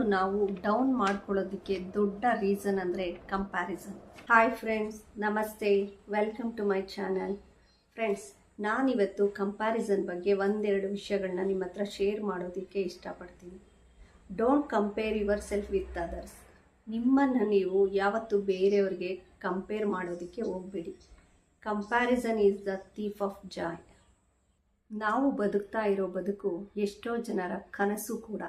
ನಮ್ಮನ್ನು ನಾವು ಡೌನ್ ಮಾಡ್ಕೊಳ್ಳೋದಕ್ಕೆ ದೊಡ್ಡ ರೀಸನ್ ಅಂದರೆ ಕಂಪ್ಯಾರಿಸನ್. ಹಾಯ್ ಫ್ರೆಂಡ್ಸ್, ನಮಸ್ತೆ, welcome to my channel. Friends, ನಾನಿವತ್ತು ಕಂಪ್ಯಾರಿಸನ್ ಬಗ್ಗೆ ಒಂದೆರಡು ವಿಷಯಗಳನ್ನ ನಿಮ್ಮ ಹತ್ರ ಶೇರ್ ಮಾಡೋದಕ್ಕೆ ಇಷ್ಟಪಡ್ತೀನಿ. Don't compare yourself with others. ನಿಮ್ಮನ್ನು ನೀವು ಯಾವತ್ತು ಬೇರೆಯವ್ರಿಗೆ ಕಂಪೇರ್ ಮಾಡೋದಕ್ಕೆ ಹೋಗಬೇಡಿ. Comparison is the thief of joy. ನಾವು ಬದುಕ್ತಾ ಇರೋ ಬದುಕು ಎಷ್ಟೋ ಜನರ ಕನಸು ಕೂಡ.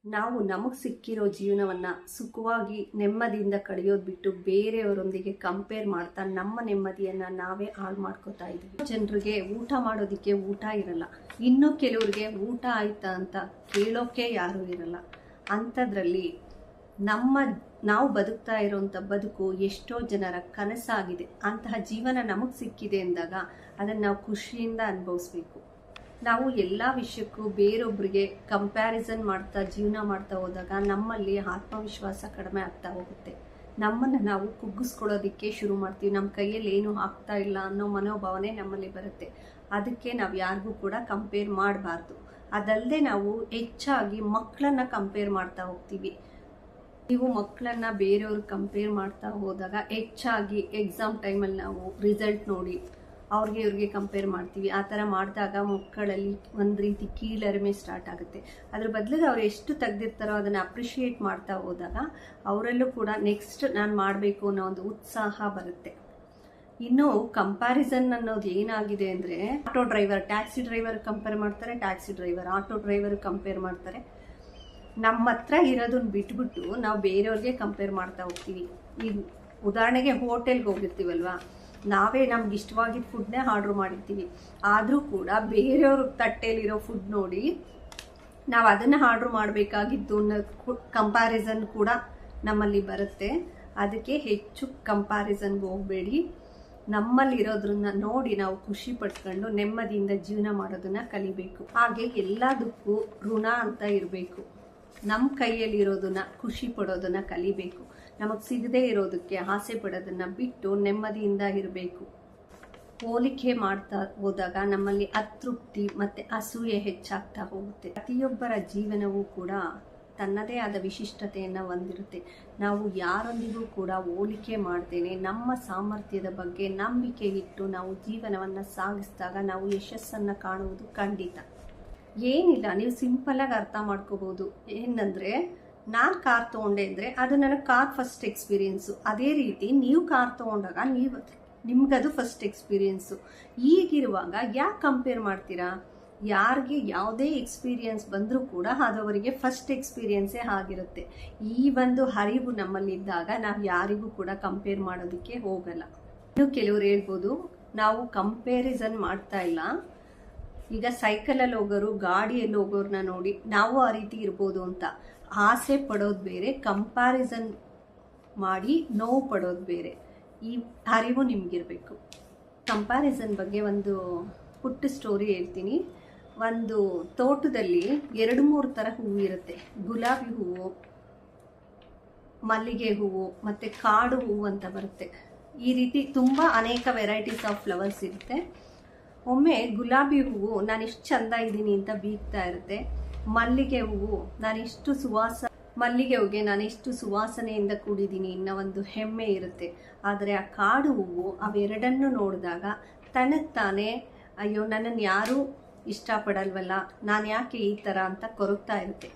ನಾವು ನಮಗೆ ಸಿಕ್ಕಿರೋ ಜೀವನವನ್ನು ಸುಖವಾಗಿ ನೆಮ್ಮದಿಯಿಂದ ಕಳೆಯೋದು ಬಿಟ್ಟು ಬೇರೆಯವರೊಂದಿಗೆ ಕಂಪೇರ್ ಮಾಡ್ತಾ ನಮ್ಮ ನೆಮ್ಮದಿಯನ್ನು ನಾವೇ ಹಾಳು ಮಾಡ್ಕೋತಾ ಇದ್ದೀವಿ. ಜನರಿಗೆ ಊಟ ಮಾಡೋದಕ್ಕೆ ಊಟ ಇರಲ್ಲ, ಇನ್ನೂ ಕೆಲವ್ರಿಗೆ ಊಟ ಆಯ್ತಾ ಅಂತ ಕೇಳೋಕೆ ಯಾರೂ ಇರಲ್ಲ. ಅಂಥದ್ರಲ್ಲಿ ನಾವು ಬದುಕ್ತಾ ಇರೋಂಥ ಬದುಕು ಎಷ್ಟೋ ಜನರ ಕನಸಾಗಿದೆ. ಅಂತಹ ಜೀವನ ನಮಗೆ ಸಿಕ್ಕಿದೆ ಅಂದಾಗ ಅದನ್ನು ನಾವು ಖುಷಿಯಿಂದ ಅನುಭವಿಸ್ಬೇಕು. ನಾವು ಎಲ್ಲ ವಿಷಯಕ್ಕೂ ಬೇರೊಬ್ಬರಿಗೆ ಕಂಪ್ಯಾರಿಸನ್ ಮಾಡ್ತಾ ಜೀವನ ಮಾಡ್ತಾ ಹೋದಾಗ ನಮ್ಮಲ್ಲಿ ಆತ್ಮವಿಶ್ವಾಸ ಕಡಿಮೆ ಆಗ್ತಾ ಹೋಗುತ್ತೆ. ನಮ್ಮನ್ನು ನಾವು ಕುಗ್ಗಿಸ್ಕೊಳ್ಳೋದಕ್ಕೆ ಶುರು ಮಾಡ್ತೀವಿ. ನಮ್ಮ ಕೈಯಲ್ಲಿ ಏನೂ ಆಗ್ತಾ ಇಲ್ಲ ಅನ್ನೋ ಮನೋಭಾವನೆ ನಮ್ಮಲ್ಲಿ ಬರುತ್ತೆ. ಅದಕ್ಕೆ ನಾವು ಯಾರಿಗೂ ಕೂಡ ಕಂಪೇರ್ ಮಾಡಬಾರ್ದು. ಅದಲ್ಲದೆ ನಾವು ಹೆಚ್ಚಾಗಿ ಮಕ್ಕಳನ್ನು ಕಂಪೇರ್ ಮಾಡ್ತಾ ಹೋಗ್ತೀವಿ. ನೀವು ಮಕ್ಕಳನ್ನು ಬೇರೆಯವ್ರು ಕಂಪೇರ್ ಮಾಡ್ತಾ ಹೋದಾಗ ಹೆಚ್ಚಾಗಿ ಎಕ್ಸಾಮ್ ಟೈಮಲ್ಲಿ ನಾವು ರಿಸಲ್ಟ್ ನೋಡಿ ಇವ್ರಿಗೆ ಕಂಪೇರ್ ಮಾಡ್ತೀವಿ. ಆ ಥರ ಮಾಡಿದಾಗ ಮಕ್ಕಳಲ್ಲಿ ಒಂದು ರೀತಿ ಕೀಳರಿಮೆ ಸ್ಟಾರ್ಟ್ ಆಗುತ್ತೆ. ಅದ್ರ ಬದಲಿಗೆ ಅವ್ರು ಎಷ್ಟು ತೆಗೆದಿರ್ತಾರೋ ಅದನ್ನು ಅಪ್ರಿಷಿಯೇಟ್ ಮಾಡ್ತಾ ಹೋದಾಗ ಅವರಲ್ಲೂ ಕೂಡ ನೆಕ್ಸ್ಟ್ ನಾನು ಮಾಡಬೇಕು ಅನ್ನೋ ಒಂದು ಉತ್ಸಾಹ ಬರುತ್ತೆ. ಇನ್ನು ಕಂಪ್ಯಾರಿಸನ್ ಅನ್ನೋದು ಏನಾಗಿದೆ ಅಂದರೆ, auto driver taxi driver compare ಮಾಡ್ತಾರೆ, taxi driver auto driver compare ಮಾಡ್ತಾರೆ. ನಮ್ಮ ಹತ್ರ ಇರೋದನ್ನ ಬಿಟ್ಬಿಟ್ಟು ನಾವು ಬೇರೆಯವ್ರಿಗೆ ಕಂಪೇರ್ ಮಾಡ್ತಾ ಹೋಗ್ತೀವಿ. ಈ ಉದಾಹರಣೆಗೆ ಹೋಟೆಲ್ಗೆ ಹೋಗಿರ್ತೀವಲ್ವ, ನಾವೇ ನಮ್ಗೆ ಇಷ್ಟವಾಗಿದ್ದ ಫುಡ್ನೇ ಆರ್ಡ್ರ್ ಮಾಡಿರ್ತೀವಿ. ಆದರೂ ಕೂಡ ಬೇರೆಯವ್ರ ತಟ್ಟೆಯಲ್ಲಿರೋ ಫುಡ್ ನೋಡಿ ನಾವು ಅದನ್ನು ಆರ್ಡ್ರ್ ಮಾಡಬೇಕಾಗಿದ್ದು ಅನ್ನೋ ಕಂಪ್ಯಾರಿಸನ್ ಕೂಡ ನಮ್ಮಲ್ಲಿ ಬರುತ್ತೆ. ಅದಕ್ಕೆ ಹೆಚ್ಚು ಕಂಪ್ಯಾರಿಸನ್ಗೆ ಹೋಗಬೇಡಿ. ನಮ್ಮಲ್ಲಿರೋದ್ರನ್ನ ನೋಡಿ ನಾವು ಖುಷಿ ಪಡ್ಕೊಂಡು ನೆಮ್ಮದಿಯಿಂದ ಜೀವನ ಮಾಡೋದನ್ನ ಕಲಿಬೇಕು. ಹಾಗೆ ಎಲ್ಲದಕ್ಕೂ ಋಣ ಅಂತ ಇರಬೇಕು. ನಮ್ಮ ಕೈಯಲ್ಲಿರೋದನ್ನ ಖುಷಿ ಪಡೋದನ್ನ ಕಲಿಬೇಕು. ನಮಗೆ ಸಿಗದೇ ಇರೋದಕ್ಕೆ ಆಸೆ ಪಡೋದನ್ನ ಬಿಟ್ಟು ನೆಮ್ಮದಿಯಿಂದ ಇರಬೇಕು. ಹೋಲಿಕೆ ಮಾಡ್ತಾ ಹೋದಾಗ ನಮ್ಮಲ್ಲಿ ಅತೃಪ್ತಿ ಮತ್ತು ಅಸೂಯೆ ಹೆಚ್ಚಾಗ್ತಾ ಹೋಗುತ್ತೆ. ಪ್ರತಿಯೊಬ್ಬರ ಜೀವನವೂ ಕೂಡ ತನ್ನದೇ ಆದ ವಿಶಿಷ್ಟತೆಯನ್ನು ಹೊಂದಿರುತ್ತೆ. ನಾವು ಯಾರೊಂದಿಗೂ ಕೂಡ ಹೋಲಿಕೆ ಮಾಡ್ತೇನೆ ನಮ್ಮ ಸಾಮರ್ಥ್ಯದ ಬಗ್ಗೆ ನಂಬಿಕೆ ಇಟ್ಟು ನಾವು ಜೀವನವನ್ನು ಸಾಗಿಸಿದಾಗ ನಾವು ಯಶಸ್ಸನ್ನು ಕಾಣುವುದು ಖಂಡಿತ. ಏನಿಲ್ಲ, ನೀವು ಸಿಂಪಲ್ಲಾಗಿ ಅರ್ಥ ಮಾಡ್ಕೋಬೋದು. ಏನಂದರೆ, ನಾನು ಕಾರ್ ತೊಗೊಂಡೆ ಅಂದರೆ ಅದು ನನಗೆ ಕಾರ್ ಫಸ್ಟ್ ಎಕ್ಸ್ಪೀರಿಯೆನ್ಸು. ಅದೇ ರೀತಿ ನೀವು ಕಾರ್ ತೊಗೊಂಡಾಗ ನಿಮ್ಗದು ಫಸ್ಟ್ ಎಕ್ಸ್ಪೀರಿಯೆನ್ಸು. ಈಗಿರುವಾಗ ಯಾಕೆ ಕಂಪೇರ್ ಮಾಡ್ತೀರಾ? ಯಾರಿಗೆ ಯಾವುದೇ ಎಕ್ಸ್ಪೀರಿಯೆನ್ಸ್ ಬಂದರೂ ಕೂಡ ಅದು ಅವರಿಗೆ ಫಸ್ಟ್ ಎಕ್ಸ್ಪೀರಿಯೆನ್ಸೇ ಆಗಿರುತ್ತೆ. ಈ ಒಂದು ಅರಿವು ನಮ್ಮಲ್ಲಿದ್ದಾಗ ನಾವು ಯಾರಿಗೂ ಕೂಡ ಕಂಪೇರ್ ಮಾಡೋದಕ್ಕೆ ಹೋಗಲ್ಲ. ಇನ್ನು ಕೆಲವರು ಹೇಳ್ಬೋದು, ನಾವು ಕಂಪೇರಿಸನ್ ಮಾಡ್ತಾ ಇಲ್ಲ. ಈಗ ಸೈಕಲಲ್ಲಿ ಹೋಗೋರು ಗಾಡಿಯಲ್ಲಿ ಹೋಗೋರನ್ನ ನೋಡಿ ನಾವು ಆ ರೀತಿ ಇರ್ಬೋದು ಅಂತ ಆಸೆ ಪಡೋದು ಬೇರೆ, ಕಂಪ್ಯಾರಿಸನ್ ಮಾಡಿ ನೋವು ಪಡೋದು ಬೇರೆ. ಈ ಅರಿವು ನಿಮಗಿರಬೇಕು. ಕಂಪ್ಯಾರಿಸನ್ ಬಗ್ಗೆ ಒಂದು ಪುಟ್ಟ ಸ್ಟೋರಿ ಹೇಳ್ತೀನಿ. ಒಂದು ತೋಟದಲ್ಲಿ 2-3 ಥರ ಹೂವು ಇರುತ್ತೆ. ಗುಲಾಬಿ ಹೂವು, ಮಲ್ಲಿಗೆ ಹೂವು ಮತ್ತು ಕಾಡು ಹೂವು ಅಂತ ಬರುತ್ತೆ. ಈ ರೀತಿ ತುಂಬ ಅನೇಕ ವೆರೈಟೀಸ್ ಆಫ್ ಫ್ಲವರ್ಸ್ ಇರುತ್ತೆ. ಒಮ್ಮೆ ಗುಲಾಬಿ ಹೂವು ನಾನಿಷ್ಟು ಚಂದ ಇದ್ದೀನಿ ಅಂತ ಬೀಗ್ತಾ ಇರುತ್ತೆ. ಮಲ್ಲಿಗೆ ಹೂವು ನಾನಿಷ್ಟು ಸುವಾಸನೆಯಿಂದ ಕೂಡಿದ್ದೀನಿ ಅನ್ನೋ ಒಂದು ಹೆಮ್ಮೆ ಇರುತ್ತೆ. ಆದರೆ ಆ ಕಾಡು ಹೂವು ಅವೆರಡನ್ನು ನೋಡಿದಾಗ ತನಗೆ ತಾನೇ ಅಯ್ಯೋ ನನ್ನನ್ನು ಯಾರೂ ಇಷ್ಟಪಡಲ್ವಲ್ಲ, ನಾನು ಯಾಕೆ ಈ ಥರ ಅಂತ ಕೊರಗ್ತಾ ಇರುತ್ತೆ.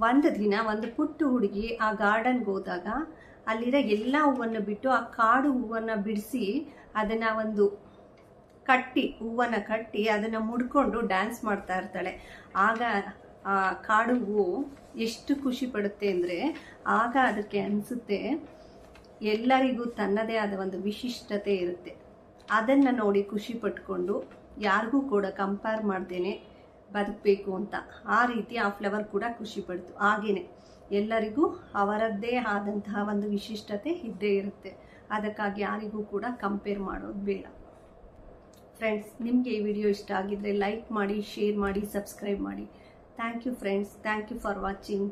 ಒಂದು ದಿನ ಒಂದು ಪುಟ್ಟ ಹುಡುಗಿ ಆ ಗಾರ್ಡನ್ಗೆ ಹೋದಾಗ ಅಲ್ಲಿರೋ ಎಲ್ಲ ಹೂವನ್ನು ಬಿಟ್ಟು ಆ ಕಾಡು ಹೂವನ್ನು ಬಿಡಿಸಿ ಅದನ್ನು ಒಂದು ಹೂವನ್ನು ಕಟ್ಟಿ ಅದನ್ನು ಮುಡ್ಕೊಂಡು ಡ್ಯಾನ್ಸ್ ಮಾಡ್ತಾ ಇರ್ತಾಳೆ. ಆಗ ಆ ಕಾಡು ಹೂವು ಎಷ್ಟು ಖುಷಿ ಪಡುತ್ತೆ ಅಂದರೆ, ಆಗ ಅದಕ್ಕೆ ಅನಿಸುತ್ತೆ ಎಲ್ಲರಿಗೂ ತನ್ನದೇ ಆದ ಒಂದು ವಿಶಿಷ್ಟತೆ ಇರುತ್ತೆ. ಅದನ್ನು ನೋಡಿ ಖುಷಿ ಪಟ್ಕೊಂಡು ಯಾರಿಗೂ ಕೂಡ ಕಂಪೇರ್ ಮಾಡ್ದೇನೆ ಬದುಕಬೇಕು ಅಂತ ಆ ರೀತಿ ಆ ಫ್ಲವರ್ ಕೂಡ ಖುಷಿ ಪಡ್ತು. ಹಾಗೇನೆ ಎಲ್ಲರಿಗೂ ಅವರದ್ದೇ ಆದಂತಹ ಒಂದು ವಿಶಿಷ್ಟತೆ ಇದ್ದೇ ಇರುತ್ತೆ. ಅದಕ್ಕಾಗಿ ಯಾರಿಗೂ ಕೂಡ ಕಂಪೇರ್ ಮಾಡೋದು ಬೇಡ. ಫ್ರೆಂಡ್ಸ್, ನಿಮಗೆ ಈ ವಿಡಿಯೋ ಇಷ್ಟ ಆಗಿದ್ರೆ ಲೈಕ್ ಮಾಡಿ, ಶೇರ್ ಮಾಡಿ, ಸಬ್ಸ್ಕ್ರೈಬ್ ಮಾಡಿ. Thank you friends. Thank you for watching.